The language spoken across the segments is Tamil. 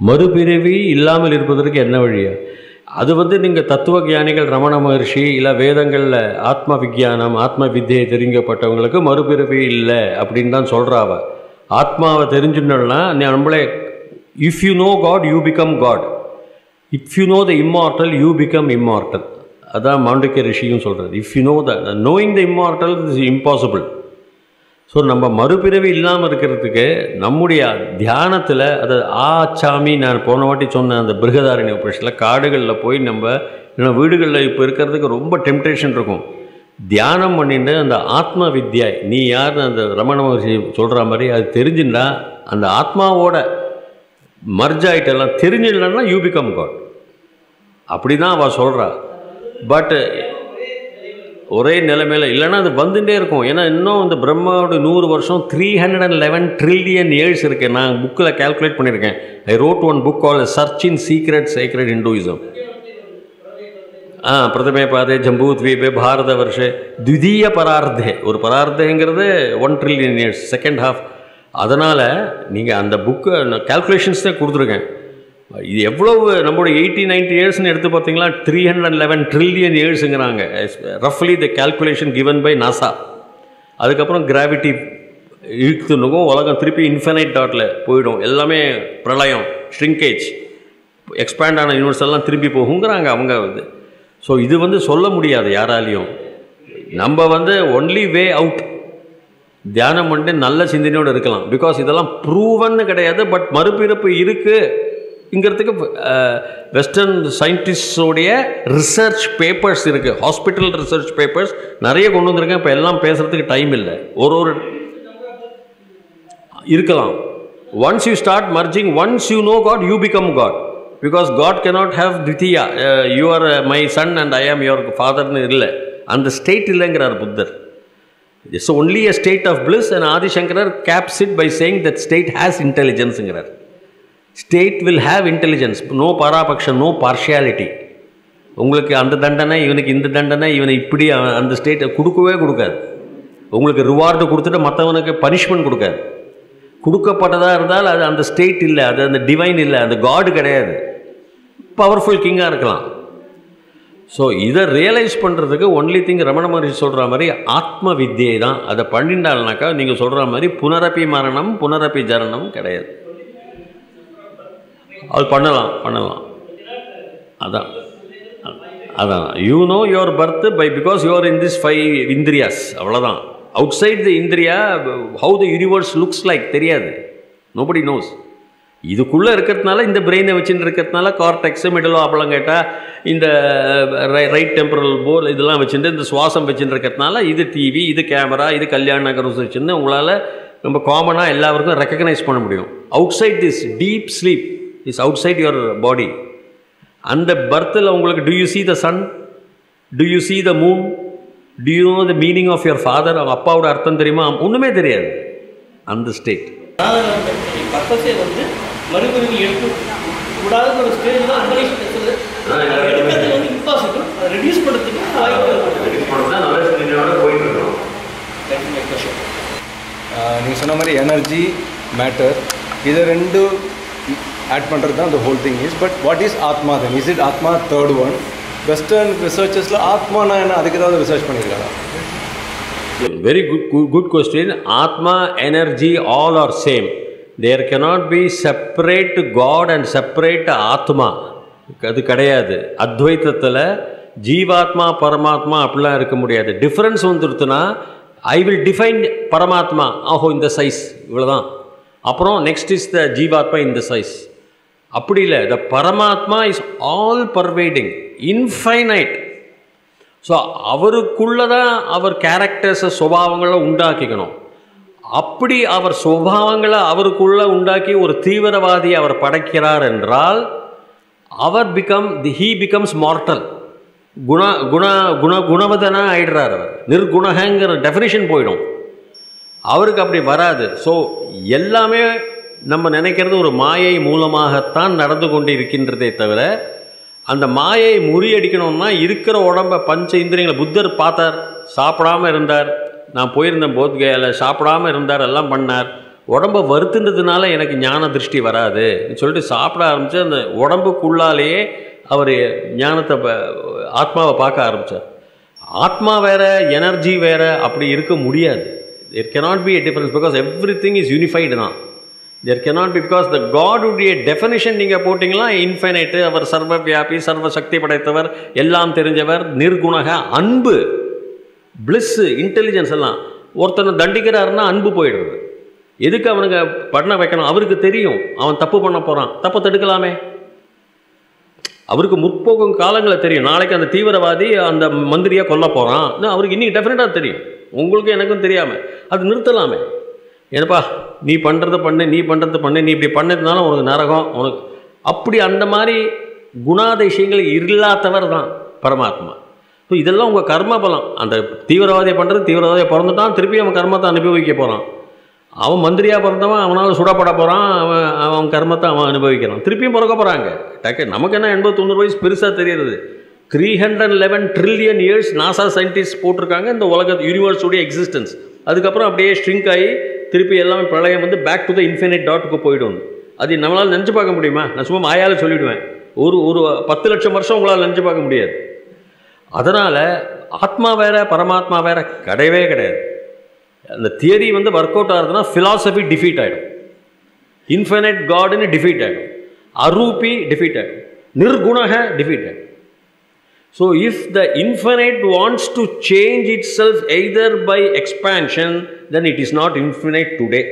மறுபிறவி இல்லாமல் இருப்பதற்கு என்ன வழியா? அது நீங்கள் தத்துவ ஞானிகள் ரமண மகர்ஷி இல்லை வேதங்களில் ஆத்ம விஞ்ஞானம் ஆத்ம வித்தியை தெரிஞ்சப்பட்டவங்களுக்கு மறுபிறவி இல்லை அப்படின்னு தான் சொல்கிறாவ. ஆத்மாவை தெரிஞ்சுட்டோம்னா நம்மளே if you know God you become God, if you know the immortal you become immortal. அதான் மாண்டூக்கிய ரிஷியும் சொல்கிறது. If you know the knowing the immortal is impossible. So நம்ம மறுபிறவி இல்லாமல் இருக்கிறதுக்கு நம்முடைய தியானத்தில் அது ஆச்சாமி நான் போன வாட்டி சொன்ன அந்த பிருகதாரண்ய உபநிஷத்தில் காடுகளில் போய் நம்ம வீடுகளில் இப்போ இருக்கிறதுக்கு ரொம்ப டெம்டேஷன் இருக்கும். தியானம் பண்ணிட்டு அந்த ஆத்ம வித்யா நீ யார் அந்த ரமண மகர்ஷி சொல்கிற மாதிரி அது தெரிஞ்சுன்னா அந்த ஆத்மாவோட மர்ஜ் ஆகிட்டெல்லாம் தெரிஞ்சிடலன்னா யூ பிகம் காட். அப்படி தான் அவள் சொல்கிறா. பட் ஒரே நிலைமையில் இல்லைன்னா அது வந்துட்டே இருக்கும். ஏன்னா இன்னும் இந்த பிரம்மாவோட 100 வருஷம் 311 ட்ரில்லியன் இயர்ஸ் இருக்குது. நான் புக்கில் கால்குலேட் பண்ணியிருக்கேன். I wrote one book call church in secret secret Hinduism. பிரதமே பாதே ஜம்பூத்வீபே பாரத வருஷே த்விதீய பரார்த்தே. ஒரு பரார்த்தேங்கிறது 1 ட்ரில்லியன் இயர்ஸ், செகண்ட் ஹாஃப். அதனால் நீங்கள் அந்த புக்கு கால்குலேஷன்ஸ் தான் கொடுத்துருக்கேன். இது எவ்வளவு நம்மளோட 80-90 இயர்ஸ்னு எடுத்து பார்த்தீங்களா 311 ட்ரில்லியன் இயர்ஸுங்கிறாங்க ரஃப்லி the calculation given by NASA. அதுக்கப்புறம் கிராவிட்டி இழுத்துனுக்கும் உலகம் திருப்பி இன்ஃபைனைட் டாட்டில் போயிடும். எல்லாமே பிரளயம், ஷ்ரிங்கேஜ், எக்ஸ்பேண்ட் ஆன யூனிவர்ஸ் எல்லாம் திரும்பி போகுங்கிறாங்க அவங்க. ஸோ இது சொல்ல முடியாது யாராலையும். நம்ம ஒன்லி வே அவுட் தியானம் பண்ணிட்டு நல்ல சிந்தனையோடு இருக்கலாம். பிகாஸ் இதெல்லாம் ப்ரூவன்னு கிடையாது. பட் மறுபிறப்பு இருக்குங்கிறதுக்கு வெஸ்டர்ன் சயின்டிஸ்டோடைய ரிசர்ச் பேப்பர்ஸ் இருக்குது. ஹாஸ்பிட்டல் ரிசர்ச் பேப்பர்ஸ் நிறைய கொண்டு வந்திருக்கேன். இப்போ எல்லாம் பேசுகிறதுக்கு டைம் இல்லை. ஒரு இருக்கலாம். Once you start merging, once you know God you become God. Because God cannot have द्वितीया. You are my son and I am your ஃபாதர்னு இல்லை. அந்த ஸ்டேட் இல்லைங்கிறார் புத்தர். It's only a state of bliss. and ஆதிசங்கரர் caps it by saying that state has intelligenceங்கிறார். State will have intelligence, no பாராபக்ஷம், நோ பார்ஷியாலிட்டி. உங்களுக்கு அந்த தண்டனை, இவனுக்கு இந்த தண்டனை, இவனை இப்படி அந்த ஸ்டேட்டை கொடுக்கவே கொடுக்காது. உங்களுக்கு ரிவார்டு கொடுத்துட்டு மற்றவனுக்கு பனிஷ்மெண்ட் கொடுக்காது. கொடுக்கப்பட்டதாக இருந்தால் அது அந்த ஸ்டேட் இல்லை, அது அந்த டிவைன் இல்லை, அந்த காடு கிடையாது. பவர்ஃபுல் கிங்காக இருக்கலாம். ஸோ இதை ரியலைஸ் பண்ணுறதுக்கு ஒன்லி திங் ரமண மகர்ஷி சொல்கிற மாதிரி ஆத்ம வித்தியை தான். அதை பண்ணிட்டால்னாக்கா நீங்கள் சொல்கிற மாதிரி புனரப்பி மரணம் புனரப்பி ஜரணம் கிடையாது. அது பண்ணலாம். அதான் you know your birth by because you are in this 5 indriyas. அவ்வளோதான். Outside the indriya how the universe looks like தெரியாது. Nobody knows. இதுக்குள்ளே இருக்கிறதுனால இந்த பிரெயினை வச்சுட்டு இருக்கிறதுனால கார்டெக்ஸு மிடிலோ அப்பெல்லாம் கேட்டால் இந்த ரைட் டெம்பரல் போல் இதெல்லாம் வச்சுட்டு இந்த சுவாசம் வச்சுட்டு இருக்கிறதுனால இது டிவி, இது கேமரா, இது கல்யாண நகரம் வச்சுருந்து உங்களால் ரொம்ப காமனாக எல்லாருக்கும் ரெக்கக்னைஸ் பண்ண முடியும். Outside this deep sleep is outside your body. அந்த பர்த்தில் உங்களுக்கு do you see the sun, do you see the moon, do you know the meaning of your father? அவங்க அப்பாவோட அர்த்தம் தெரியுமா? ஒன்றுமே தெரியாது. அந்த ஸ்டேட் பர்பஸே மறுபடியும் எடுக்க கூடாத ஒரு ஸ்டேஜ் தான் எடுக்கிறது இம்பாசிபிள். அதை ரெடியூஸ் பண்ணுறதுக்கு நீங்கள் சொன்ன மாதிரி எனர்ஜி மேட்டர் இது ரெண்டு ஆட் பண்ணுறது தான் the whole thing is. But what is atma then? Is it atma third one? Western ரிசர்ச்சஸில் ஆத்மானா என்ன அதுக்கு ஏதாவது ரிசர்ச் பண்ணியிருக்காங்க? Very good question. Atma, energy all are same. There cannot be separate God and separate ஆத்மா. அது கிடையாது. அத்வைத்தத்தில் ஜீவாத்மா பரமாத்மா அப்படிலாம் இருக்க முடியாது. டிஃப்ரென்ஸ் வந்துடுத்துனா ஐ வில் டிஃபைன் பரமாத்மா, ஆஹோ இந்த சைஸ் இவ்வளோதான், அப்புறம் நெக்ஸ்ட் இஸ் த ஜீவாத்மா இந்த சைஸ். அப்படி இல்லை. த பரமாத்மா is all pervading, infinite. So அவருக்குள்ளே தான் அவர் கேரக்டர்ஸை சுபாவங்களை உண்டாக்கிக்கணும். அப்படி அவர் சுபாவங்களை அவருக்குள்ளே உண்டாக்கி ஒரு தீவிரவாதி அவர் படைக்கிறார் என்றால் அவர் ஹீ பிகம்ஸ் மார்டல். குணவதனாக ஆயிடுறார். அவர் நிர்குணங்கிற டெஃபினிஷன் போயிடும். அவருக்கு அப்படி வராது. ஸோ எல்லாமே நம்ம நினைக்கிறது ஒரு மாயை மூலமாகத்தான் நடந்து கொண்டு இருக்கின்றதே தவிர அந்த மாயை முறியடிக்கணும்னா இருக்கிற உடம்பை பஞ்ச இந்திரியங்களை புத்தர் பார்த்தார், சாப்பிடாமல் இருந்தார். நான் போயிருந்தேன் போத்கயாவில், சாப்பிடாமல் இருந்தார், எல்லாம் பண்ணார். உடம்பை வருத்துன்றதுனால எனக்கு ஞான திருஷ்டி வராது சொல்லிட்டு சாப்பிட ஆரம்பித்து அந்த உடம்புக்குள்ளாலேயே அவர் ஞானத்தை ஆத்மாவை பார்க்க ஆரம்பித்தார். ஆத்மா வேறு எனர்ஜி வேறு அப்படி இருக்க முடியாது. there cannot be a difference because everything is unified now. there cannot be because the God உடைய டெஃபினிஷன் நீங்கள் போட்டிங்களா இன்ஃபைனைட்டு, அவர் சர்வ வியாபி, சர்வ சக்தி படைத்தவர், எல்லாம் தெரிஞ்சவர், நிர்குணக, அன்பு, பிளிஸ்ஸு, இன்டெலிஜென்ஸ் எல்லாம். ஒருத்தனை தண்டிக்கிறாருன்னா அன்பு போயிடுறது. எதுக்கு அவனுக்கு பண்ண வைக்கணும்? அவருக்கு தெரியும் அவன் தப்பு பண்ண போகிறான், தப்பை தடுக்கலாமே. அவருக்கு முற்போக்கும் காலங்களை தெரியும். நாளைக்கு அந்த தீவிரவாதி அந்த மந்திரியை கொல்ல போகிறான், அவருக்கு இன்றைக்கி டெஃபினட்டாக தெரியும். உங்களுக்கு எனக்கும் தெரியாமல் அது நிறுத்தலாமே. ஏன்னப்பா நீ பண்ணுறத பண்ணு, நீ பண்ணுறது பண்ணு, நீ இப்படி பண்ணதுனால உனக்கு நரகம், உனக்கு அப்படி அந்த மாதிரி குணாதிசயங்கள் இல்லாதவர் தான் பரமாத்மா. ஸோ இதெல்லாம் உங்கள் கர்ம பலம். அந்த தீவிரவாதியை பண்ணுறது, தீவிரவாதியை பிறந்துட்டான், திருப்பி அவன் கர்மத்தை அனுபவிக்க போகிறான். அவன் மந்திரியாக பிறந்தவன் அவனால் சுடப்பட போகிறான், அவன் கர்மத்தை அவன் அனுபவிக்கிறான், திருப்பியும் பிறக்க போகிறாங்க. டக்கு நமக்கு என்ன 80-90 வயசு பெருசாக தெரியுது. 311 ட்ரில்லியன் இயர்ஸ் நாசா சயின்டிஸ்ட் போட்டிருக்காங்க இந்த உலக யூனிவர்ஸுடைய எக்ஸிஸ்டன்ஸ். அதுக்கப்புறம் அப்படியே ஸ்ட்ரிங்க் ஆகி திருப்பி எல்லாமே பிரளயம் வந்து பேக் டு த இன்ஃபினிட் டாட்டுக்கு போய்டும். அது நம்மளால் நினச்சி பார்க்க முடியுமா? நான் சும்மா மாயால் சொல்லிவிடுவேன். ஒரு 10 லட்சம் வருஷம் உங்களால் நினச்சி பார்க்க முடியாது. அதனால் ஆத்மா வேறு பரமாத்மா வேறு கிடையவே கிடையாது. அந்த தியரி வந்து ஒர்க் அவுட் ஆகுதுன்னா ஃபிலாசபி டிஃபீட் ஆகிடும், இன்ஃபினைட் காடுன்னு டிஃபீட் ஆகிடும், அரூபி டிஃபீட் ஆகிடும், நிர்குணக டிஃபீட் ஆகிடும். So if the infinite wants to change itself either by expansion, then it is not infinite today.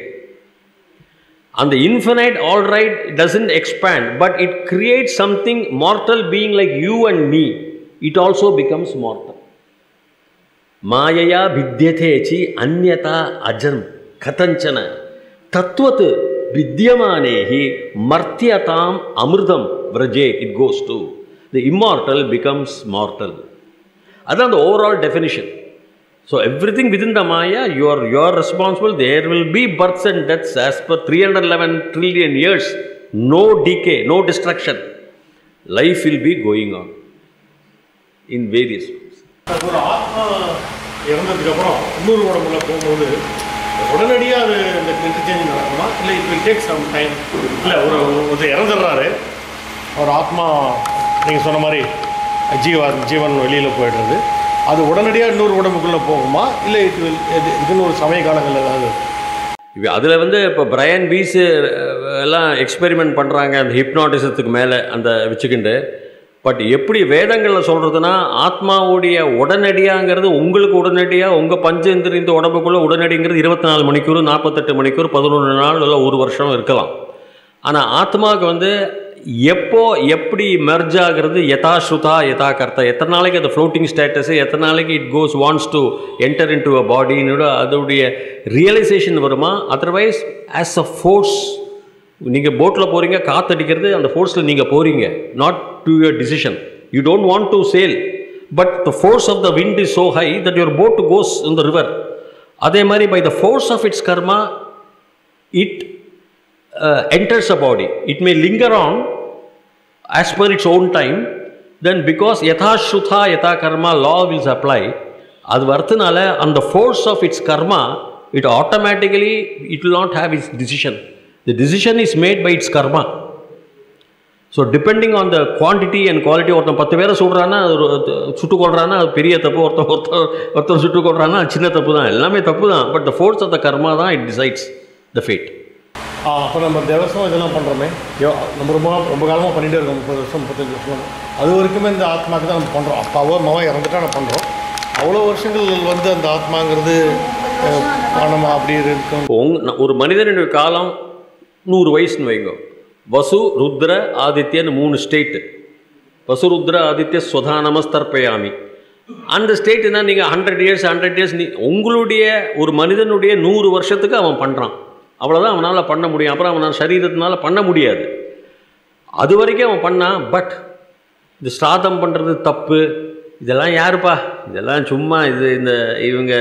And the infinite, all right, doesn't expand, but it creates something mortal being like you and me. It also becomes mortal. Mayaya vidyate chi anyata ajam katanchana tatvat vidyamanehi martyatam amrutam vraje. It goes to the immortal becomes mortal. That's the overall definition. So everything within the Maya, you are responsible. There will be births and deaths as per 311 trillion years. No decay, no destruction. Life will be going on in various ways. ஒரு ஆத்மா இறந்ததுக்கு அப்புறம் இன்னொரு உடம்புல போகும்போது உடனடியாக அது இந்த இன்டர்சேஞ்ச் நடக்குமா, இல்லை it will take some time? இல்லை ஒரு இறந்துடுறாரு, ஒரு ஆத்மா நீங்கள் சொன்ன மாதிரி ஜீவன் வெளியில் போய்டுறது, அது உடனடியாக இன்னொரு உடம்புக்குள்ளே போகுமா, இல்லை இதுன்னு ஒரு சமய காலங்கள் ஏதாவது? இப்போ அதில் வந்து இப்போ பிரையன் வீஸு எல்லாம் எக்ஸ்பெரிமெண்ட் பண்ணுறாங்க அந்த ஹிப்னாட்டிசத்துக்கு மேலே அந்த வச்சுக்கிண்டு. பட் எப்படி வேதங்களில் சொல்கிறதுனா ஆத்மாவுடைய உடனடியாங்கிறது உங்களுக்கு உடனடியாக உங்கள் பஞ்சேந்திர இந்த உடம்புக்குள்ளே உடனடிங்கிறது 24 மணிக்கூர், 48 மணிக்கூர், 11 நாள் இல்லை 1 வருஷம் இருக்கலாம். ஆனால் ஆத்மாவுக்கு வந்து எப்போ எப்படி மெர்ஜ் ஆகிறது, யதா ஸ்ருதா யதா கர்த்தா, எத்தனை நாளைக்கு அது ஃப்ளோட்டிங் ஸ்டேட்டஸு, எத்தனை நாளைக்கு it goes wants to enter in to a பாடின்னு அதோடைய ரியலைசேஷன் வருமா. அதர்வைஸ் ஆஸ் அ ஃபோர்ஸ் நீங்கள் போட்டில் போகிறீங்க, காற்றடிக்கிறது, அந்த ஃபோர்ஸில் நீங்கள் போகிறீங்க, not to your decision. You don't want to sail, but the force of the wind is so high that your boat goes in the river. அதே மாதிரி by the force of its karma it enters a body. It may linger on as per its own time. Then because yatha shrutha yatha karma law will apply, அது வரதுனால அந்த force of its karma, it automatically it will not have its decision. The decision is made by its karma. So depending on the quantity and quality, ஒருத்தன் 10 பேரை சுடுறான்னா சுட்டு கொள்றான்னா அது பெரிய தப்பு, ஒருத்தர் சுட்டு கொள்றான்னா சின்ன தப்பு தான், எல்லாமே தப்பு தான். But the force of the karma தான் it decides the fate. அப்போ நம்ம தேவசம் இதெல்லாம் பண்ணுறோமே, நம்ம ரொம்ப காலமாக பண்ணிகிட்டே இருக்கோம், 30 வருஷம் 35 வருஷம், அது வரைக்குமே இந்த ஆத்மாவுக்கு தான் நம்ம பண்ணுறோம். அப்பாவோ அம்மாவோ இறந்துட்டா நம்ம பண்ணுறோம். அவ்வளோ வருஷங்கள் வந்து அந்த ஆத்மாங்கிறது நம்ம அப்படி இருக்கும். ஒரு மனிதனுடைய காலம் 100 வயசுன்னு வைங்க. வசு ருத்ர ஆதித்யன்னு 3 ஸ்டேட்டு. வசு ருத்ர ஆதித்ய ஸ்வதா நமஸ்தர்ப்பயாமி. அந்த ஸ்டேட்டுனா நீங்கள் 100 இயர்ஸ் உங்களுடைய ஒரு மனிதனுடைய 100 வருஷத்துக்கு அவன் பண்ணுறான். அவ்வளோதான் அவனால் பண்ண முடியும். அப்புறம் அவனால் சரீரத்தினால பண்ண முடியாது. அது வரைக்கும் அவன் பண்ணான். பட் இந்த ஸ்ராதம் பண்ணுறது தப்பு, இதெல்லாம் யாருப்பா, இதெல்லாம் சும்மா இந்த இவங்க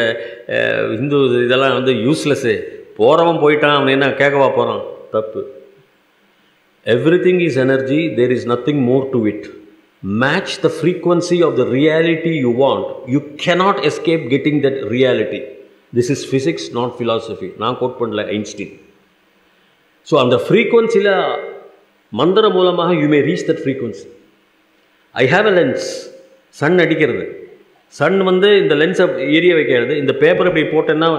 இந்து இதெல்லாம் வந்து யூஸ்லெஸ்ஸு, போகிறவன் போயிட்டான், அவன் என்ன கேட்கவா போகிறான், தப்பு. Everything is energy, there is nothing more to it. Match the frequency of the reality you want. You cannot escape getting that reality. This is physics, not philosophy. நான் கோட் பண்ணல ஐன்ஸ்டீன். ஸோ அந்த ஃப்ரீக்வன்சியில் மந்திரம் மூலமாக you may reach that frequency. I have a lens, sun அடிக்கிறது, சன் வந்து இந்த லென்ஸை எரிய வைக்கிறது, இந்த பேப்பர் இப்படி போட்டேன்னா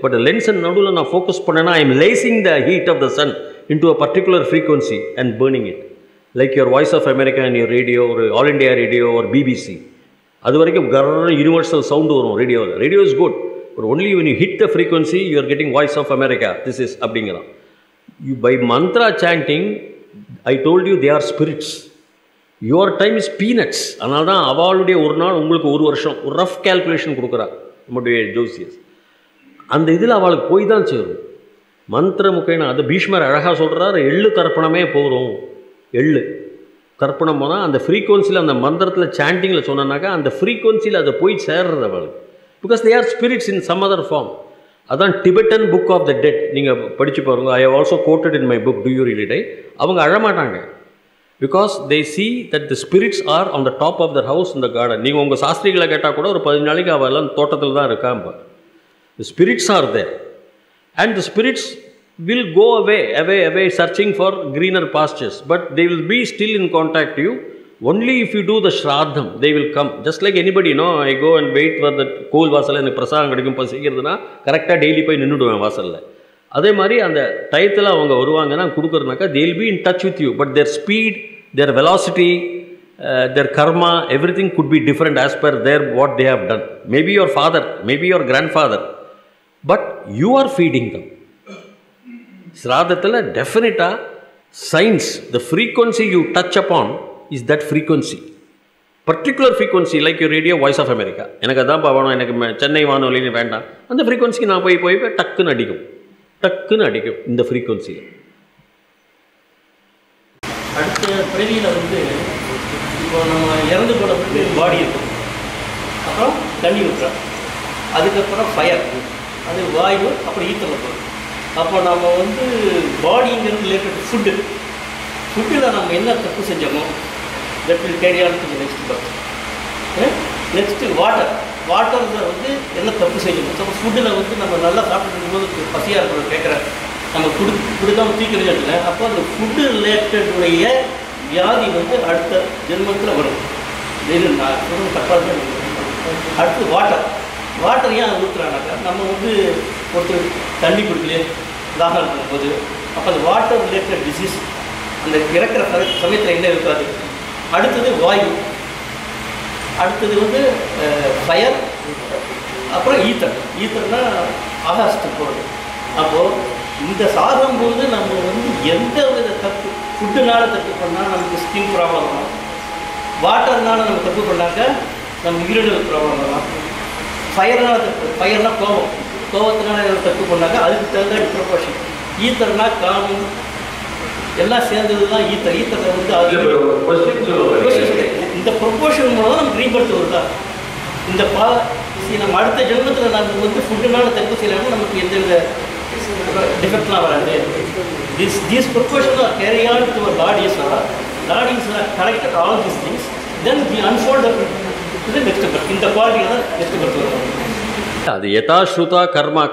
பட் லென்ஸை நடுவில் நான் ஃபோக்கஸ் பண்ணேன்னா I am lasing the heat of the sun into a particular frequency and burning it. Like your voice of America and your radio, ஒரு ஆல் இண்டியா ரேடியோ ஒரு பிபிசி, அது வரைக்கும் யூனிவர்சல் சவுண்டு வரும் ரேடியோவில். Radio is good, but only when you hit the frequency you are getting voice of America, this is அப்படிங்கிறான். You by mantra chanting, I told you they are spirits, your time is peanuts. அதனால தான் அவளுடைய ஒரு நாள் உங்களுக்கு ஒரு வருஷம், ஒரு ரஃப் கேல்குலேஷன் கொடுக்குறா நம்முடைய ஜோசியஸ். அந்த இதில் அவளுக்கு போய் தான் சேரும் மந்திர முக்கியம். அது பீஷ்மர் அழகாக சொல்கிறார், எள்ளு தர்ப்பணமே போகிறோம். எள்ளு தர்ப்பணம் போனால் அந்த ஃப்ரீக்வன்சியில் அந்த மந்திரத்தில் சாண்டிங்கில் சொன்னாக்கா அந்த ஃப்ரீக்வன்சியில் அதை போய் சேர்றது அவளுக்கு. Because they are spirits in some other form. அதான் Tibetan book of the dead, நீங்கள் படித்து பாருங்க. I have also quoted in my book do you really die. அவங்க அழமாட்டாங்க because they see that the spirits are on the top of their house இந்த கார்டன். நீங்கள் உங்கள் சாஸ்திரிகளை கேட்டால் கூட ஒரு 10 நாளைக்கு அவெல்லாம் தோட்டத்தில் தான் இருக்காம்ப. The spirits are there and the spirits will go away searching for greener pastures, but they will be still in contact to you. Only if you do the shraddham they will come. Just like anybody, I go and wait for the கோவில் வாசலில் எனக்கு பிரசாதம் கிடைக்கும் பசிக்கிறதுனா கரெக்டாக டெய்லி போய் நின்றுடுவேன் வாசலில். அதே மாதிரி அந்த டயத்தில் அவங்க வருவாங்கன்னா கொடுக்குறதுனாக்கா they will be in touch with you, but their speed, their velocity, their karma, everything could be different as per their what they have done. Maybe your father, maybe your grandfather, but you are feeding them. ஸ்ராதத்தில் டெஃபினட்டாக science, the frequency you touch upon is that frequency, particular frequency, like your radio voice of America. எனக்கு அதான் பாவணும், எனக்கு சென்னை வானொலின்னு வேண்டாம். அந்த ஃப்ரீக்வன்சிக்கு நான் போய் டக்குன்னு அடிக்கும் இந்த ஃப்ரீக்வன்சியில். அடுத்த பிறவியில் வந்து இப்போ நம்ம இறந்து போனதுக்கு பாடி இருக்கும், அப்புறம் தண்ணி ஊற்றுறோம், அதுக்கப்புறம் ஃபயர், அது வாயு, அப்புறம் ஈத்தலை போகும். அப்போ நம்ம வந்து பாடிங்கிறது ரிலேட்டட் ஃபுட்டில் நம்ம என்ன தப்பு செஞ்சோமோ that will carry on to the next birth. Next வாட்டரில் வந்து என்ன தப்பு செய்யணும். ஸோ ஃபுட்டில் வந்து நம்ம நல்லா சாப்பிட்டு இருக்கும்போது பசியாக இருக்கிறத கேட்குறேன், நம்ம கொடுக்காம தூக்கிறது இல்லை. அப்போ அந்த ஃபுட்டு ரிலேட்டடுடைய வியாதி வந்து அடுத்த ஜென்மத்தில் வரும். வெறும் நான் சொல்கிறது தப்பாக. அடுத்து வாட்டர் ஏன் ஊற்றுறானாக்கா, நம்ம வந்து ஒருத்தர் தண்ணி குடிக்கலையே தாகம் இருக்கும்போது அப்போ அந்த வாட்டர் ரிலேட்டட் டிசீஸ் அந்த இறக்குற சமயத்தில் என்ன இருக்காது. அடுத்தது வாயு, அடுத்தது வந்து ஃபயர், அப்புறம் ஈத்தர்னா ஆகாசத்துக்கு போகிறது. அப்போது இந்த சாகும்போது நம்ம வந்து எந்த வித தப்பு, ஃபுட்டுனால தப்பு பண்ணால் நமக்கு ஸ்கின் ப்ராப்ளம் வரும், வாட்டர்னால நம்ம தப்பு பண்ணாக்க நம்ம ஈரல் ப்ராப்ளம் வரலாம், ஃபயர்னால் கோபத்தினால தப்பு பண்ணாக்க அதுக்கு தகுந்த ப்ரொபோர்ஷன், ஈத்தர்னா காமம் எல்லாம் சேர்ந்தது தான் ஈத்தரை வந்து அது இந்த ப்ரொபோர்ஷன் மூலம் நம்ம ரீபர்த் வருதா. இந்த நம்ம அடுத்த ஜென்மத்தில் நம்ம வந்து ஃபுட்டுனால தப்பு செய்யலாமல் நமக்கு எந்த வித டிஃபெக்ட்லாம் வராது. These proportions are carried on to our bodies are collected all these things, then we unfold to the next birth. இந்த குவாலிட்டி தான் நெக்ஸ்ட் பர்த் வரும். அது யதாஸ்ருதா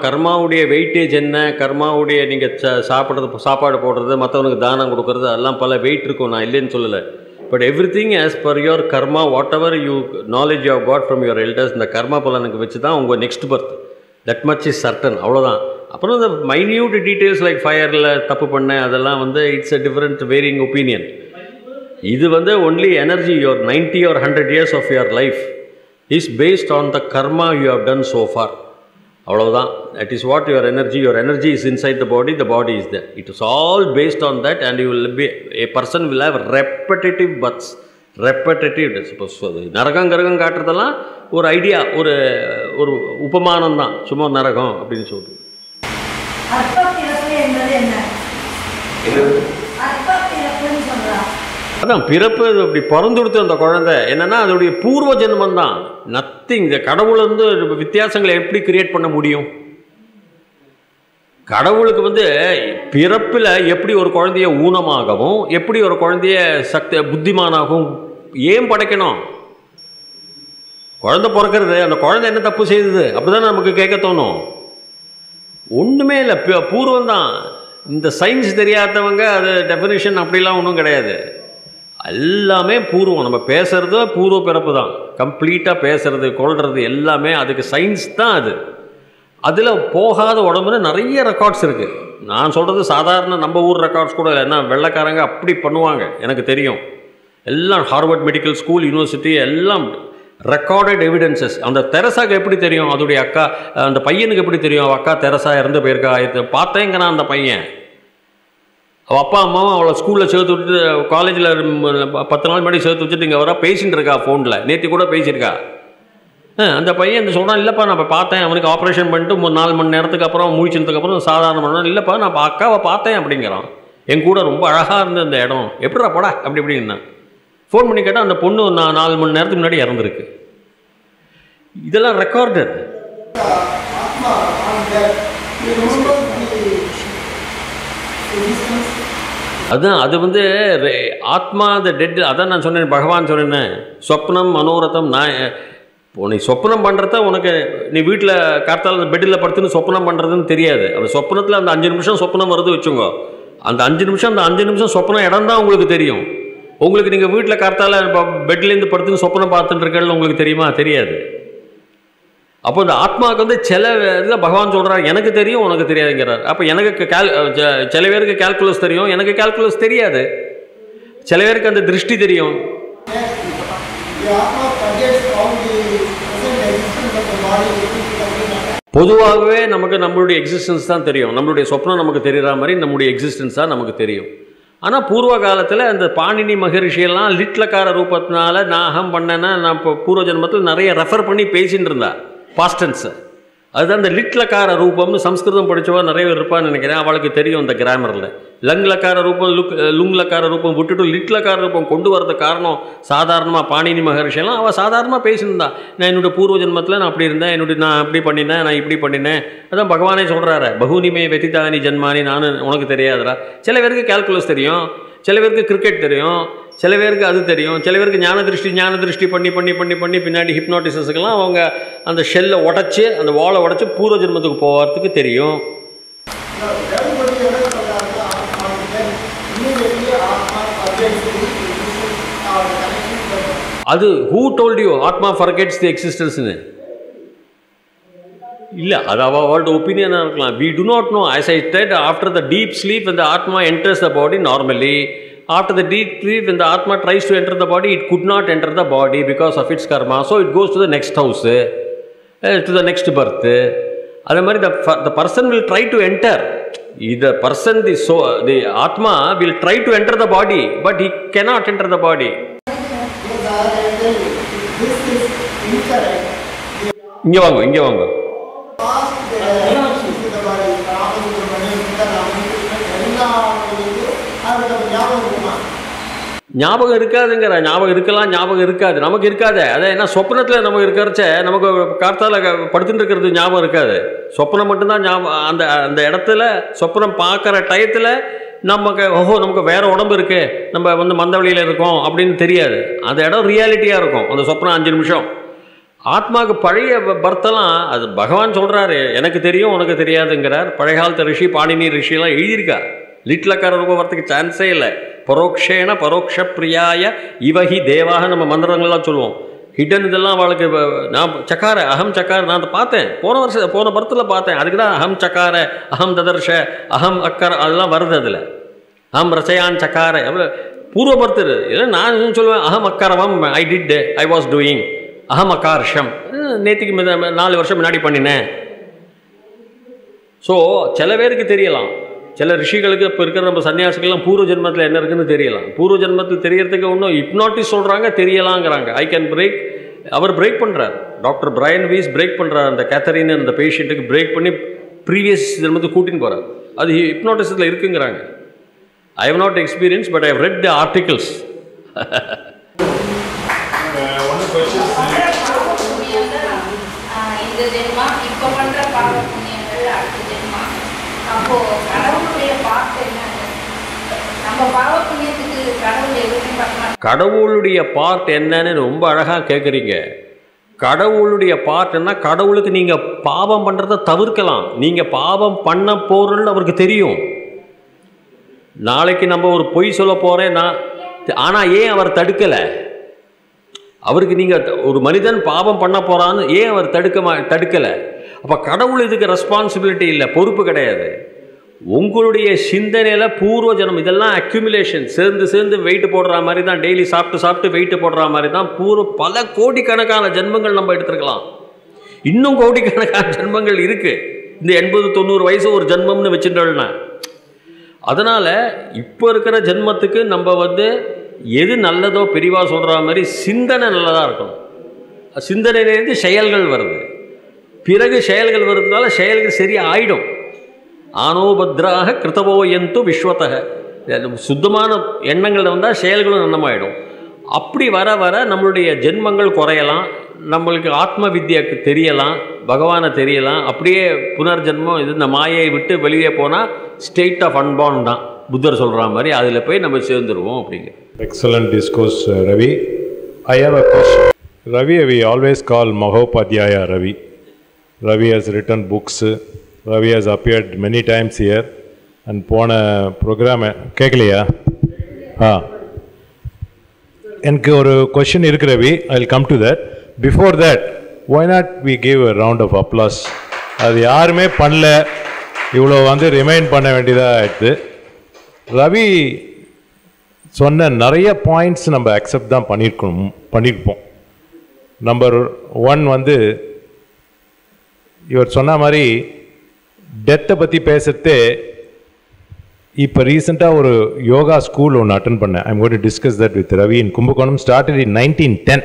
கர்மாவுடைய வெயிட்டேஜ் என்ன, கர்மாவுடைய நீங்கள் சாப்பாடு போடுறது, மற்றவனுக்கு தானம் கொடுக்கறது, அதெல்லாம் பல வெயிட் இருக்கும், நான் இல்லைன்னு சொல்லலை. But everything as per your karma, whatever you knowledge you have got from your elders, இந்த கர்மா பலனுக்கு வச்சு தான் உங்கள் நெக்ஸ்ட் பர்த். தட் மச் இஸ் சர்டன், அவ்வளோதான். அப்புறம் இந்த மைன்யூட் டீட்டெயில்ஸ் லைக் ஃபயரில் தப்பு பண்ண அதெல்லாம் வந்து it's a different varying opinion. இது வந்து only energy, your 90 or 100 years of your life is based on the karma you have done so far. அவ்வளவுதான். That is what your energy is inside the body is there. It is all based on that, and a person will have repetitive births. நரகம் காட்டுறதெல்லாம் ஒரு ஐடியா, ஒரு உபமானம் தான், சும்மா நரகம் அப்படின்னு சொல்றது. அதான் பிறப்பு அப்படி பிறந்து கொடுத்து அந்த குழந்தை என்னன்னா அதோடைய பூர்வ ஜென்மம் தான். நத்திங். இந்த கடவுள் வந்து வித்தியாசங்களை எப்படி கிரியேட் பண்ண முடியும்? கடவுளுக்கு வந்து பிறப்பில் எப்படி ஒரு குழந்தைய ஊனமாகவும் எப்படி ஒரு குழந்தைய புத்திமானாகவும் ஏன் படைக்கணும்? குழந்தை பிறக்கிறது, அந்த குழந்தை என்ன தப்பு செய்தது அப்படிதான் நமக்கு கேட்க தோணும். ஒன்றுமே இல்லை, பூர்வம் தான். இந்த சயின்ஸ் தெரியாதவங்க அது டெஃபினிஷன் அப்படிலாம் ஒன்றும் கிடையாது. எல்லாமே பூர்வம். நம்ம பேசுகிறது பூர்வ பிறப்பு தான். கம்ப்ளீட்டாக பேசுகிறது கொள்வது எல்லாமே அதுக்கு சயின்ஸ் தான். அதில் போகாத உடம்புல நிறைய ரெக்கார்ட்ஸ் இருக்குது. நான் சொல்கிறது சாதாரண நம்ம ஊர் ரெக்கார்ட்ஸ் கூட இல்லை. ஏன்னா வெள்ளைக்காரங்க அப்படி பண்ணுவாங்க, எனக்கு தெரியும். எல்லாம் ஹார்வர்ட் மெடிக்கல் ஸ்கூல், யூனிவர்சிட்டி எல்லாம் ரெக்கார்டட் எவிடன்சஸ். அந்த தெரசாக்கு எப்படி தெரியும்? அதோடைய அக்கா, அந்த பையனுக்கு எப்படி தெரியும் அவள் அக்கா தெரசா இறந்து போயிருக்கா? பார்த்தேங்கிறான் அந்த பையன். அவள் அப்பா அம்மாவும் அவளை ஸ்கூலில் சேர்த்து விட்டு காலேஜில் 10 நாள் முன்னாடி சேர்த்து வச்சுட்டு இங்கே வர பேசிகிட்டு இருக்கா ஃபோனில். நேற்று கூட பேசியிருக்கா. அந்த பையன் இந்த சொல்கிறான், இல்லைப்பா நான் பார்த்தேன், அவனுக்கு ஆப்ரேஷன் பண்ணிட்டு 4 மணி நேரத்துக்கு அப்புறம் முழிச்சதுக்கப்புறம் சாதாரண பண்ணணும். இல்லைப்பா நான் அக்காவை பார்த்தேன் அப்படிங்கிறான். என் கூட ரொம்ப அழகாக இருந்த அந்த இடம், எப்படிடா போடா அப்படி இப்படின்னா. ஃபோன் பண்ணி கேட்டால் அந்த பொண்ணு 4 மணி நேரத்துக்கு முன்னாடி இறந்துருக்கு. இதெல்லாம் ரெக்கார்டு. அதுதான் அது வந்து ஆத்மா த டெட். அதான் நான் சொன்னேன், பகவான் சொன்னேன், சொப்னம் மனோரதம். நான் நீ சொப்னம் பண்ணுறத உனக்கு நீ வீட்டில் காத்தால் பெட்டில் படுத்துன்னு சொப்னம் பண்ணுறதுன்னு தெரியாது. அந்த சொப்னத்தில் அந்த 5 நிமிஷம் சொப்னம் வருது வச்சுங்க. அந்த 5 நிமிஷம் சொப்னம் இடம் தான் உங்களுக்கு தெரியும். உங்களுக்கு நீங்கள் வீட்டில் காத்தால் பெட்லேருந்து படுத்துன்னு சொப்னம் பார்த்துட்டு இருக்கல உங்களுக்கு தெரியுமா? தெரியாது. அப்போ இந்த ஆத்மாவுக்கு வந்து சில இதில் பகவான் சொல்கிறார், எனக்கு தெரியும் உனக்கு தெரியாதுங்கிறார். அப்போ எனக்கு சில பேருக்கு கால்குலஸ் தெரியும், எனக்கு கால்குலஸ் தெரியாது. சில பேருக்கு அந்த திருஷ்டி தெரியும். பொதுவாகவே நமக்கு நம்மளுடைய எக்ஸிஸ்டன்ஸ் தான் தெரியும். நம்மளுடைய சொப்னம் நமக்கு தெரிகிற மாதிரி நம்முடைய எக்ஸிஸ்டன்ஸ் தான் நமக்கு தெரியும். ஆனால் பூர்வ காலத்தில் அந்த பாணினி மகரிஷியெல்லாம் லிட்லக்கார ரூபத்தினால நான் அகம் பண்ணேன்னா நான் இப்போ பூர்வ ஜென்மத்தில் நிறைய ரெஃபர் பண்ணி பேசின்னு இருந்தா பாஸ்டன்ஸை. அதுதான் இந்த லிட்லக்கார ரூபம்னு சம்ஸ்கிருதம் படித்தவா நிறைய பேர் இருப்பான்னு நினைக்கிறேன். அவளுக்கு தெரியும் இந்த கிராமரில். லங்லக்கார ரூபம் லுங்லக்கார ரூபம் விட்டுட்டு லிட்லக்கார ரூபம் கொண்டு வரது காரணம் சாதாரணமாக பாணினி மகரிஷியெல்லாம் அவள் சாதாரணமாக பேசியிருந்தா. நான் என்னுடைய பூர்வ ஜென்மத்தில் நான் அப்படி இருந்தேன், நான் அப்படி பண்ணினேன், நான் இப்படி பண்ணினேன். அதான் பகவானே சொல்கிறாரு, பகுனிமே வெத்திதானி ஜன்மானி, நான் உனக்கு தெரியாதுடா. சில பேருக்கு கால்குலஸ் தெரியும், சில பேருக்கு கிரிக்கெட் தெரியும், சில பேருக்கு அது தெரியும், சில பேருக்கு ஞான திருஷ்டி பண்ணி பண்ணி பண்ணி பண்ணி பின்னாடி ஹிப்னாட்டிசஸுக்கெல்லாம் அவங்க அந்த ஷெல்லை உடச்சி அந்த வாழை உடச்சி பூர்வ ஜென்மத்துக்கு போகிறதுக்கு தெரியும். அது who told you atma forgets the எக்ஸிஸ்டன்ஸ்னு இல்லை, அது அவளோட ஒப்பீனியனாக இருக்கலாம். We do not know. As I said, after the deep sleep when the atma enters the body normally, after the deep sleep when the atma tries to enter the body, it could not enter the body because of its karma, so it goes to the next house, to the next birth. அதே மாதிரி the person will try to enter. The person, the atma will try to enter the body, but he cannot enter the body. இங்கே வாங்க. ஞாபகம் இருக்காதுங்கிற. ஞாபகம் இருக்கலாம், ஞாபகம் இருக்காது. நமக்கு இருக்காது. அதை என்ன சொப்னத்தில் நமக்கு இருக்கிறச்ச நமக்கு காத்தால படுத்துட்டு இருக்கிறது ஞாபகம் இருக்காது. சொப்னம் மட்டும்தான் ஞாபகம். அந்த இடத்துல சொப்னம் பார்க்குற டயத்தில் நமக்கு வேறு உடம்பு இருக்குது, நம்ம வந்து மந்தவெளியில் இருக்கோம் அப்படின்னு தெரியாது. அந்த இடம் ரியாலிட்டியாக இருக்கும். அந்த சொப்னம் 5 நிமிஷம். ஆத்மாவுக்கு பழைய பர்த்தெல்லாம் அது பகவான் சொல்கிறாரு, எனக்கு தெரியும் உனக்கு தெரியாதுங்கிறார். பழைய காலத்து ரிஷி பாணினி ரிஷியெல்லாம் எழுதியிருக்கா. லிட்லக்கார ரூபம் வரத்துக்கு சான்ஸே இல்லை. பரோக்ஷேன பரோக்ஷ பிரியாய இவஹி தேவாக நம்ம மந்திரங்கள்லாம் சொல்லுவோம். ஹிடன் இதெல்லாம் அவளுக்கு நான் சக்கார அகம் சக்கார நான் அதை பார்த்தேன். போன பர்த்தில் பார்த்தேன். அதுக்கு தான் அகம் சக்கார அகம் ததர்ஷ அகம் அக்கர அதெல்லாம் வருது. அதில் அகம் ரசயான் சக்கார எவ்வளோ பூர்வ பர்த்து. இல்லை நான் சொல்லுவேன் அகம் அக்கரவம் I did I was doing அகம் அகார்ஷம் நேற்றுக்கு 4 வருஷம் முன்னாடி பண்ணினேன். ஸோ சில பேருக்கு தெரியலாம். சில ரிஷிகளுக்கு இப்போ இருக்கிற நம்ம சன்னியாசிகள்லாம் பூர்வ ஜென்மத்தில் என்ன இருக்குன்னு தெரியலாம். பூர்வ ஜென்மத்தில் தெரியறதுக்கு ஒன்றும் ஹிப்னாட்டிஸ் சொல்கிறாங்க, தெரியலாங்கிறாங்க. I can break. அவர் பிரேக் பண்ணுறார். டாக்டர் பிரையன் வீஸ் பிரேக் பண்ணுறார். அந்த கேத்தரின் அந்த பேஷண்ட்டுக்கு பிரேக் பண்ணி ப்ரீவியஸ் ஜென்மத்துக்கு கூட்டின்னு போகிறார். அது ஹிப்னாட்டிஸில் இருக்குங்கிறாங்க. I have not experience, but I have read the articles. கடவுளுடைய பார்ட் என்னன்னு ரொம்ப அழகாக கேட்குறீங்க. கடவுளுடைய பார்ட் என்ன? கடவுளுக்கு நீங்கள் பாவம் பண்ணுறதை தவிர்க்கலாம். நீங்கள் பாவம் பண்ண போறன்னு அவருக்கு தெரியும். நாளைக்கு நம்ம ஒரு பொய் சொல்ல போகிறேன்னா, ஆனால் ஏன் அவர் தடுக்கலை? அவருக்கு நீங்கள் ஒரு மனிதன் பாவம் பண்ண போகிறான்னு ஏன் அவர் தடுக்கலை? அப்போ கடவுள் இதுக்கு ரெஸ்பான்சிபிலிட்டி இல்லை, பொறுப்பு கிடையாது. உங்களுடைய சிந்தனையில் பூர்வ ஜனம் இதெல்லாம் அக்யூமுலேஷன் சேர்ந்து சேர்ந்து வெயிட்டு போடுற மாதிரி தான், டெய்லி சாப்பிட்டு வெயிட்டு போடுற மாதிரி தான் பல கோடிக்கணக்கான ஜென்மங்கள் நம்ம எடுத்துருக்கலாம். இன்னும் கோடிக்கணக்கான ஜென்மங்கள் இருக்குது. இந்த 80-90 வயசு ஒரு ஜென்மம்னு வச்சுட்டோம்னா, அதனால் இப்போ இருக்கிற ஜென்மத்துக்கு நம்ம எது நல்லதோ பெரிவா சொல்கிற மாதிரி சிந்தனை நல்லதாக இருக்கணும். சிந்தனையிலேருந்து செயல்கள் வருது, பிறகு செயல்கள் வருதுனால செயல்கள் சரியாக ஆயிடும். ஆனோபத்ராக கிருத்தவோ எந்து விஸ்வத்தக, சுத்தமான எண்ணங்கள் வந்தால் செயல்களும் நன்னமாயிடும். அப்படி வர வர நம்மளுடைய ஜென்மங்கள் குறையலாம், நம்மளுக்கு ஆத்ம வித்யாவுக்கு தெரியலாம், பகவானை தெரியலாம். அப்படியே புனர்ஜென்மம் இந்த மாயை விட்டு வெளியே போனால் ஸ்டேட் ஆஃப் அன்பார்ன் தான் புத்தர் சொல்கிற மாதிரி, அதில் போய் நம்ம சேர்ந்துருவோம் அப்படிங்க. Excellent discourse, Ravi. I have a question. Ravi, we always call Mahopadhyaya Ravi. Ravi has written books. Ravi has appeared many times here. And போன ப்ரோக்ராம் கேட்கலையா? எனக்கு ஒரு கொஷின் இருக்கு Ravi. I will come to that. Before that, why not we give a round of applause? அது யாருமே பண்ணல, இவ்வளோ ரிமைண்ட் பண்ண வேண்டியதாக ஆயிடுது. ரவி சொன்ன நிறைய பாயிண்ட்ஸ் நம்ம அக்செப்ட் தான் பண்ணியிருப்போம். நம்பர் 1 இவர் சொன்ன மாதிரி டெத்தை பற்றி பேசுகிறதே, இப்போ ரீசெண்டாக ஒரு யோகா ஸ்கூல் ஒன்று அட்டன் பண்ணேன். I'm going to discuss that with Ravi in Kumbakonam. Started in 1910.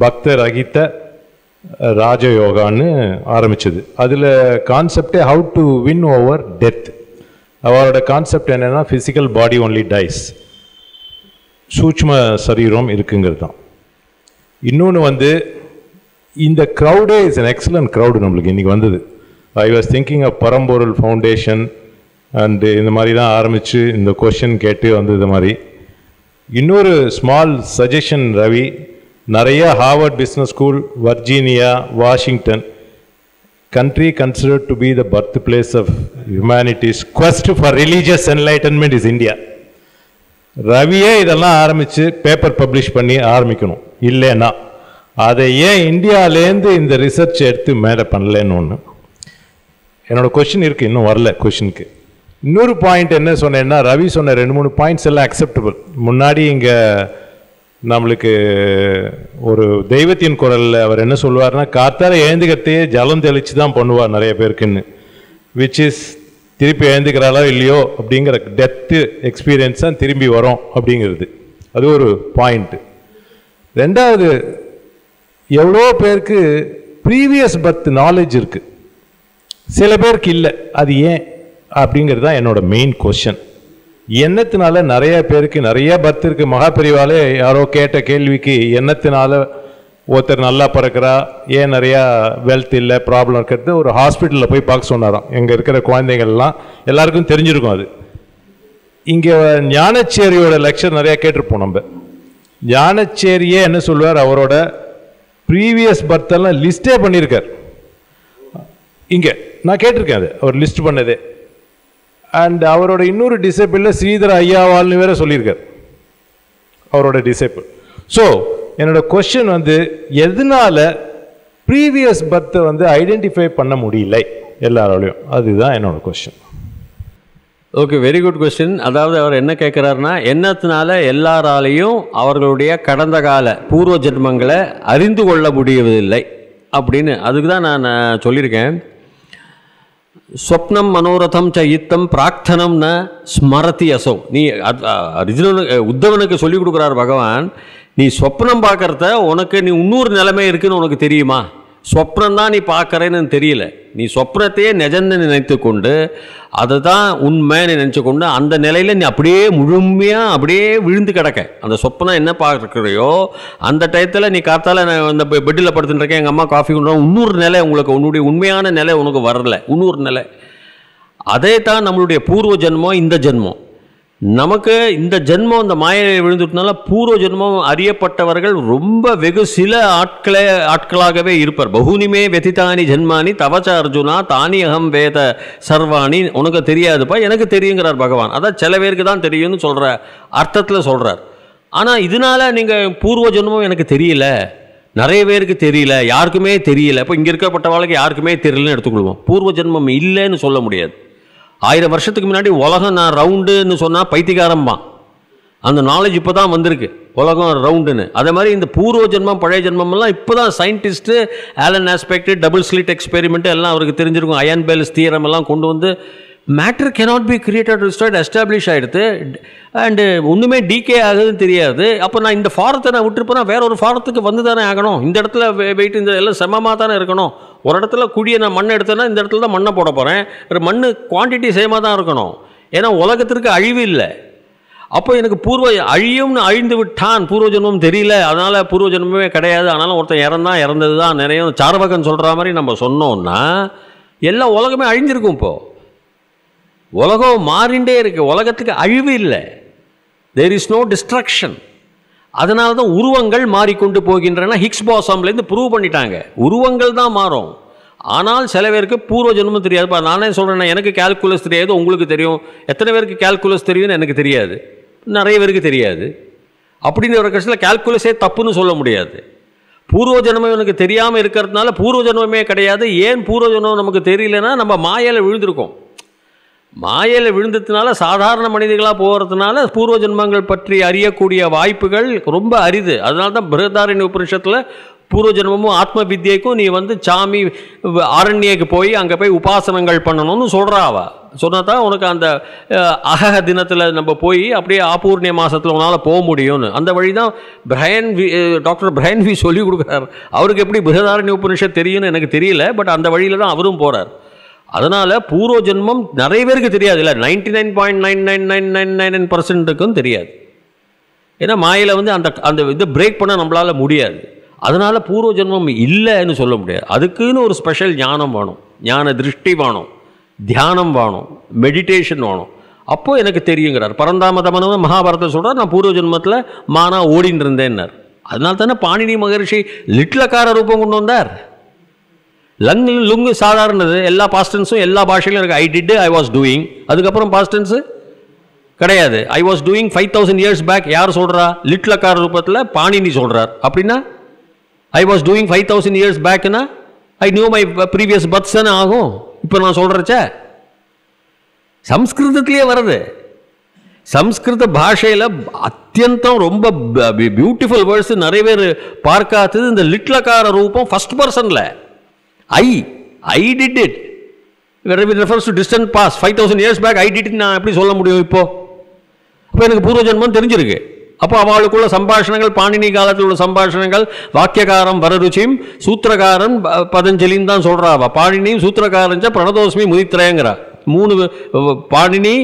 பக்தர் அகித ராஜயோகான்னு ஆரம்பிச்சது. அதில் கான்செப்டே how to win over death. அவரோட கான்செப்ட் என்னென்னா, ஃபிசிக்கல் பாடி ஒன்லி டைஸ், சூட்ச்ம சரீரம் இருக்குங்கிறது தான். இன்னொன்று இந்த க்ரௌடே இஸ் அன் எக்ஸலண்ட் க்ரௌடு நம்மளுக்கு இன்றைக்கி வந்தது. ஐ வாஸ் திங்கிங் ஆஃப் பரம்பொருள் ஃபவுண்டேஷன் அண்டு இந்த மாதிரி தான் ஆரம்பித்து இந்த கொஷின் கேட்டு வந்தது மாதிரி. இன்னொரு ஸ்மால் சஜஷன் ரவி, நிறைய Harvard business school, Virginia, Washington, country considered to be the birthplace of humanity's quest for religious enlightenment is India. ரவியே இதெல்லாம் ஆரம்பித்து பேப்பர் பப்ளிஷ் பண்ணி ஆரம்பிக்கணும். இல்லைன்னா அதை ஏன் இந்தியாவிலேருந்து இந்த ரிசர்ச் எடுத்து மேலே பண்ணலன்னு ஒன்று என்னோடய கொஷின் இருக்குது. இன்னும் வரல கொஷினுக்கு. இன்னொரு பாயிண்ட் என்ன சொன்னேன்னா, ரவி சொன்ன 2-3 பாயிண்ட்ஸ் எல்லாம் அக்செப்டபிள். முன்னாடி இங்கே நம்மளுக்கு ஒரு தெய்வத்தின் குரலில் அவர் என்ன சொல்லுவார்னா, காத்தால எழுந்துக்கிறதையே ஜலம் தெளித்து தான் பண்ணுவார் நிறைய பேருக்குன்னு, விச் இஸ் திருப்பி எழுந்துக்கிறாளோ இல்லையோ அப்படிங்கிற டெத்து எக்ஸ்பீரியன்ஸ் தான் திரும்பி வரும் அப்படிங்கிறது. அது ஒரு பாயிண்ட்டு. ரெண்டாவது, எவ்வளோ பேருக்கு ப்ரீவியஸ் பர்த் நாலேஜ் இருக்குது, சில பேருக்கு இல்லை. அது ஏன் அப்படிங்கிறது தான் என்னோட மெயின் கொஷன். எண்ணத்தினால நிறைய பேருக்கு நிறைய பர்த் இருக்குது. மகாபெரிவாலே யாரோ கேட்ட கேள்விக்கு, எண்ணத்தினால ஒருத்தர் நல்லா பிறக்கிறா, ஏன் நிறையா வெல்த் இல்லை, ப்ராப்ளம் இருக்கிறது, ஒரு ஹாஸ்பிட்டலில் போய் பார்க்க சொன்னாராம். எங்கே இருக்கிற குழந்தைகள்லாம் எல்லாருக்கும் தெரிஞ்சிருக்கும். அது இங்கே ஞானச்சேரியோட லெக்சர் நிறையா கேட்டிருப்போம் நம்ம. ஞானச்சேரியே என்ன சொல்லுவார், அவரோட ப்ரீவியஸ் பர்த்தெல்லாம் லிஸ்டே பண்ணியிருக்கார். இங்கே நான் கேட்டிருக்கேன், அது அவர் லிஸ்ட் பண்ணதே. அண்ட் அவரோட இன்னொரு டிசைபிளில் ஸ்ரீதர ஐயாவால்னு வேற சொல்லியிருக்கார், அவரோட டிசைபிள். ஸோ என்னோட கொஸ்டின் எதனால ப்ரீவியஸ் பர்த்தை ஐடென்டிஃபை பண்ண முடியல எல்லாராலையும், அதுதான் என்னோட question. Okay, very good question. அதாவது அவர் என்ன கேட்குறாருன்னா, எண்ணத்தினால எல்லாராலையும் அவர்களுடைய கடந்த கால பூர்வ ஜென்மங்களை அறிந்து கொள்ள முடியவில்லை அப்படின்னு. அதுக்கு தான் நான் சொல்லியிருக்கேன், ஸ்வப்னம் மனோரதம் ச யுத்தம் பிரார்த்தனம் ந ஸ்மரதி அசோ. நீ உத்தவனுக்கு சொல்லிக் கொடுக்குறார் பகவான், நீ சொப்னம் பார்க்குறத உனக்கு நீ இன்னொரு நிலைமை இருக்குன்னு உனக்கு தெரியுமா? சொப்னம் தான் நீ பார்க்குறேன்னு தெரியல. நீ சொப்னத்தையே நிஜன்னு நினைத்து கொண்டு அதை தான் உண்மைன்னு நினச்சி கொண்டு அந்த நிலையில் நீ அப்படியே முழுமையாக அப்படியே விழுந்து கிடக்க. அந்த சொப்னம் என்ன பார்க்குறையோ அந்த டயத்தில் நீ காத்தால் நான் இந்த பெட்டில் படுத்துட்டுருக்கேன், எங்கள் அம்மா காஃபி கொண்டு இன்னொரு நிலை உங்களுக்கு, உன்னுடைய உண்மையான நிலை உனக்கு வரல, இன்னொரு நிலை. அதே தான் நம்மளுடைய பூர்வ ஜென்மம், இந்த ஜென்மம். நமக்கு இந்த ஜென்மம் இந்த மாயையில் விழுந்துட்டனால பூர்வ ஜென்மம் அறியப்பட்டவர்கள் ரொம்ப வெகு சில ஆட்களாகவே இருப்பார். பகுனிமே வெதிதானி ஜென்மானி தவச்ச அர்ஜுனா தானி அகம் வேத சர்வாணி, உனக்கு தெரியாதுப்பா எனக்கு தெரியுங்கிறார் பகவான். அதான் சில பேருக்கு தான் தெரியும்னு சொல்கிற அர்த்தத்தில் சொல்கிறார். ஆனால் இதனால் நீங்கள் பூர்வ ஜென்மம் எனக்கு தெரியல, நிறைய பேருக்கு தெரியல, யாருக்குமே தெரியல. இப்போ இங்கே இருக்கப்பட்டவாளுக்கு யாருக்குமே தெரியலன்னு எடுத்துக்கொள்வோம். பூர்வ ஜென்மம் இல்லைன்னு சொல்ல முடியாது. 1000 வருஷத்துக்கு முன்னாடி உலகம் நான் ரவுண்டுன்னு சொன்னால் பைத்தியகாரம்மா, அந்த நாலேஜ் இப்போ தான் வந்திருக்கு உலகம் ரவுண்டுன்னு. அதே மாதிரி இந்த பூர்வ ஜென்மம் பழைய ஜென்மம்லாம் இப்போ தான் scientist Alain Aspect double slit experiment எல்லாம் அவருக்கு தெரிஞ்சிருக்கும். அயன் பெல்ஸ் தியரம் எல்லாம் கொண்டு வந்து matter cannot be created destroyed establish ஆகிடுது. அண்டு ஒன்றுமே டிகே ஆகுதுன்னு தெரியாது. அப்போ நான் இந்த ஃபாரத்தை நான் விட்டுருப்பேன்னா வேற ஒரு ஃபாரத்துக்கு வந்து தானே ஆகணும். இந்த இடத்துல வெயிட் இந்த எல்லாம் சமமாக தானே இருக்கணும். ஒரு இடத்துல குடியை நான் மண் எடுத்தேன்னா இந்த இடத்துல தான் மண்ணை போட போகிறேன். ஒரு மண் குவான்டிட்டி சேமாக தான் இருக்கணும். ஏன்னா உலகத்திற்கு அழிவு இல்லை. அப்போ எனக்கு அழியும்னு அழிந்து விட்டான், பூர்வ ஜென்மம் தெரியல, அதனால் பூர்வ ஜென்மமே கிடையாது, அதனால் ஒருத்தன் இறந்தது தான் நிறைய சார்வகன் சொல்கிற மாதிரி நம்ம சொன்னோம்னா எல்லா உலகமே அழிஞ்சிருக்கும். இப்போது உலகம் மாறிண்டே இருக்கு, உலகத்துக்கு அழிவு இல்லை, தேர் இஸ் நோ டிஸ்ட்ரக்ஷன். அதனால தான் உருவங்கள் மாறிக்கொண்டு போகின்றன. ஹிக்ஸ் பாசம்லேருந்து ப்ரூவ் பண்ணிட்டாங்க உருவங்கள் தான் மாறும். ஆனால் சில பேருக்கு பூர்வ ஜென்மம் தெரியாதுப்பா. நானே சொல்கிறேன், எனக்கு கால்குலஸ் தெரியாது, உங்களுக்கு தெரியும். எத்தனை பேருக்கு கால்குலஸ் தெரியும்னு எனக்கு தெரியாது, நிறைய பேருக்கு தெரியாது. அப்படின்னு ஒரு கட்சியில் கால்குலஸே தப்புன்னு சொல்ல முடியாது. பூர்வ ஜென்மம் எனக்கு தெரியாமல் இருக்கிறதுனால பூர்வ ஜென்மமே கிடையாது. ஏன் பூர்வ ஜென்மம் நமக்கு தெரியலன்னா நம்ம மாயையில் விழுந்திருக்கோம். மாயையில் விழுந்ததுனால சாதாரண மனிதர்களாக போகிறதுனால பூர்வ ஜென்மங்கள் பற்றி அறியக்கூடிய வாய்ப்புகள் ரொம்ப அரிது. அதனால தான் பிருஹதாரண்ய உபனிஷத்தில் பூர்வ ஜென்மமும் ஆத்ம வித்யைக்கும் நீ சாமி ஆரண்யக்கு போய் அங்கே போய் உபாசனங்கள் பண்ணணும்னு சொல்கிறாவா. சொன்னால் தான் உனக்கு அந்த அகஹ தினத்தில் நம்ம போய் அப்படியே ஆபூர்ணிய மாதத்தில் உன்னால் போக முடியும்னு. அந்த வழி தான் டாக்டர் பிரையன் வி சொல்லி கொடுக்குறார். அவருக்கு எப்படி பிருஹதாரண்ய உபனிஷத் தெரியும்னு எனக்கு தெரியல, பட் அந்த வழியில் தான் அவரும் போகிறார். அதனால் பூர்வ ஜென்மம் நிறைய பேருக்கு தெரியாது, இல்லை 99.99999% தெரியாது. ஏன்னா மாயில் அந்த இதை பிரேக் பண்ண நம்மளால் முடியாது. அதனால் பூர்வ ஜென்மம் இல்லைன்னு சொல்ல முடியாது. அதுக்குன்னு ஒரு ஸ்பெஷல் ஞானம் வேணும், ஞான திருஷ்டி வேணும், தியானம் வேணும், மெடிடேஷன் வேணும். அப்போது எனக்கு தெரியுங்கிறார். பரந்தாமதமனவன் மகாபாரதத்தை சொல்கிறார், நான் பூர்வ ஜென்மத்தில் மானா ஓடின்னு இருந்தேன்னார். அதனால தானே பாணினி மகரிஷி லிட்லக்கார ரூபம் கொண்டு வந்தார். லுங்கு சாதாரணது, எல்லா பாஸ்டன்ஸும் எல்லா பாஷையிலும் இருக்குது. I did, I was doing. அதுக்கப்புறம் பாஸ்டன்ஸு கிடையாது. I was doing 5000 years back. யார் சொல்கிறா? லிட்லக்கார ரூபத்தில் பாணினி சொல்கிறார். அப்படின்னா ஐ வாஸ் டூயிங் 5000 years பேக்குன்னா I knew my previous births தானே ஆகும். இப்போ நான் சொல்கிறச்ச சம்ஸ்கிருதத்திலே வருது. சம்ஸ்கிருத பாஷையில் அத்தியந்தம் ரொம்ப பியூட்டிஃபுல் வேர்ட்ஸ் நிறைய பேர் பார்க்காதது இந்த லிட்லக்கார ரூபம் first பர்சனில். I did it. It refers to distant past. 5000 years back I did it. நான் எப்படி சொல்ல முடியும் இப்போ? அப்போ எனக்கு பூர்வ ஜென்மம் தெரிஞ்சிருக்கு. அப்போ அவளுக்குள்ள சம்பாஷணங்கள், பாணினி காலத்தில் உள்ள சம்பாஷணங்கள், வாக்கியகாரம் வரருச்சியும் சூத்திரகாரன் பதஞ்சலின்னு தான் சொல்கிறாவா. பாணினியும் சூத்திரகாரஞ்ச பிரணதோஸ்மி முதித்திரேங்கிறா. 3 பாணினி,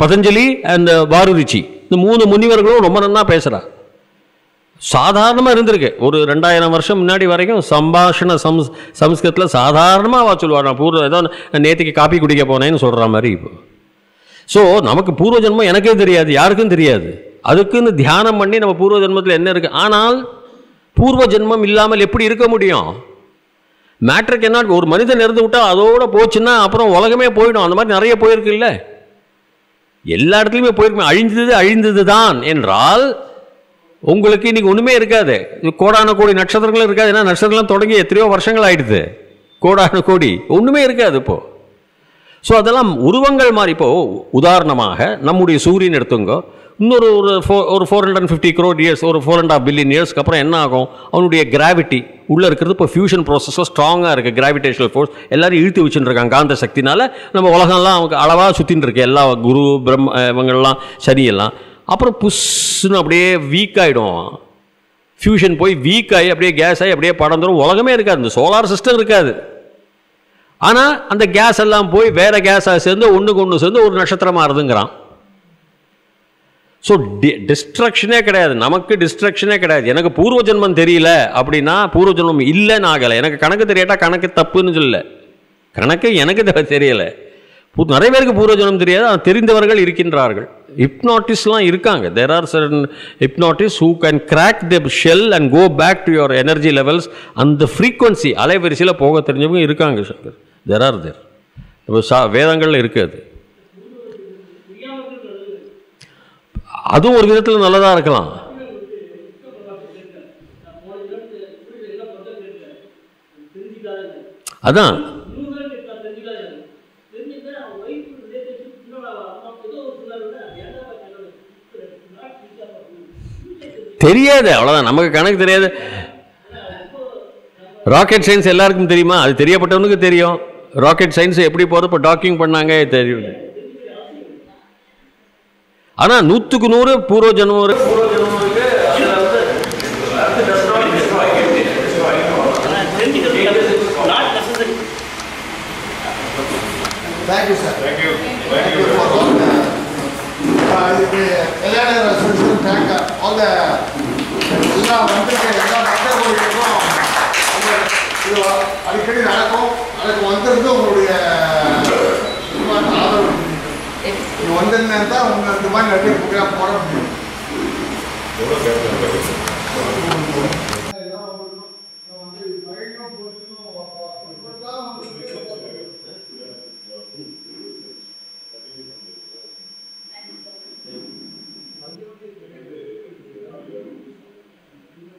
பதஞ்சலி அண்ட் வாருருச்சி, இந்த 3 முனிவர்களும் ரொம்ப நன்னா பேசுகிறா. சாதாரணமாக இருந்திருக்கு. ஒரு 2000 வருஷம் முன்னாடி வரைக்கும் சம்பாஷண சம்ஸ்கிருதத்தில் சாதாரணமாக அவள் சொல்லுவாள். நான் பூர்வ ஏதோ நேற்றுக்கு காப்பி குடிக்க போனேன்னு சொல்கிற மாதிரி. இப்போ ஸோ நமக்கு பூர்வ ஜென்மம் எனக்கே தெரியாது, யாருக்கும் தெரியாது. அதுக்குன்னு தியானம் பண்ணி நம்ம பூர்வ ஜென்மத்தில் என்ன இருக்குது. ஆனால் பூர்வ ஜென்மம் இல்லாமல் எப்படி இருக்க முடியும்? மேட்ருக்கு என்ன, ஒரு மனிதன் இறந்து விட்டால் அதோடு போச்சுன்னா அப்புறம் உலகமே போயிடும். அந்த மாதிரி நிறைய போயிருக்கு இல்லை, எல்லா இடத்துலையுமே போயிருக்குமே. அழிந்தது தான் என்றால் உங்களுக்கு இன்றைக்கி ஒன்றுமே இருக்காது. கோடான கோடி நட்சத்திரங்களும் இருக்காது. ஏன்னா நட்சத்திரம்லாம் தொடங்கி எத்தனையோ வருஷங்கள் ஆகிடுது. கோடான கோடி ஒன்றுமே இருக்காது இப்போது. ஸோ அதெல்லாம் உருவங்கள் மாதிரி. இப்போது உதாரணமாக நம்முடைய சூரியன் எடுத்துங்க. இன்னொரு ஒரு 450 crore years, ஒரு 4.5 billion yearsக்கு அப்புறம் என்ன ஆகும்? அவனுடைய கிராவிட்டி உள்ளே இருக்கிறது இப்போ ஃபியூஷன் ப்ராசஸில் ஸ்ட்ராங்காக இருக்குது. கிராவிடேஷனல் ஃபோர்ஸ் எல்லாரும் இழுத்து வச்சுட்டு இருக்காங்க காந்த சக்தினால. நம்ம உலகம்லாம் அவங்க அளவாக சுற்றின்னு இருக்கு. எல்லா குரு பிரம்ம இவங்கள்லாம் சனியெல்லாம். அப்புறம் புஷ்ன்னு அப்படியே வீக் ஆகிடும். ஃபியூஷன் போய் வீக் ஆகி அப்படியே கேஸ் ஆகி அப்படியே படந்துடும். உலகமே இருக்காது, இந்த சோலார் சிஸ்டம் இருக்காது. ஆனால் அந்த கேஸ் எல்லாம் போய் வேறு கேஸாக சேர்ந்து ஒன்றுக்கு சேர்ந்து ஒரு நட்சத்திரமாக இருந்துங்கிறான். ஸோ டிஸ்ட்ரக்ஷனே கிடையாது, நமக்கு டிஸ்ட்ரக்ஷனே கிடையாது. எனக்கு பூர்வ ஜென்மம் தெரியல அப்படின்னா பூர்வ ஜென்மம் இல்லைன்னு ஆகலை. எனக்கு கணக்கு தெரியாட்டா கணக்கு தப்புன்னு சொல்லலை. கணக்கு எனக்கு தெரியலை. நிறைய பேருக்கு பூர்வஜனம் தெரியாது, ஆனால் தெரிந்தவர்கள் இருக்கின்றார்கள். ஹிப்னாட்டிஸ்ட்லாம் இருக்காங்க. There are certain hypnotist who can crack the shell and go back to your energy levels. அந்த ஃப்ரீக்வன்சி அலைவரிசையில் போக தெரிஞ்சவங்க இருக்காங்க சங்கர். தேர் ஆர் தேர். இப்போ வேதங்களில் இருக்குது. அதுவும் ஒரு விதத்தில் நல்லதாக இருக்கலாம். அதான் தெரியாது, அவ்வளோதான். நமக்கு கணக்கு தெரியாது. ராக்கெட் சயின்ஸ் எல்லாருக்கும் தெரியுமா? அது தெரியப்பட்டவனுக்கு தெரியும். ராக்கெட் சயின்ஸ் எப்படி போகிறது, இப்போ டாக்கிங் பண்ணாங்க தெரியும். ஆனால் 100க்கு 100 பூர்வஜன்மம் Thank you, sir. Thank you. Thank you for all the thank all the எல்லா மக்களுக்கும் இது அடிக்கடி நடக்கும். அதுக்கு வந்திருந்து உங்களுடைய ஆதரவு நீங்கள் வந்திருந்தா உங்கள் இந்த மாதிரி நிறைய ப்ரோக்ராம் போட முடியும்.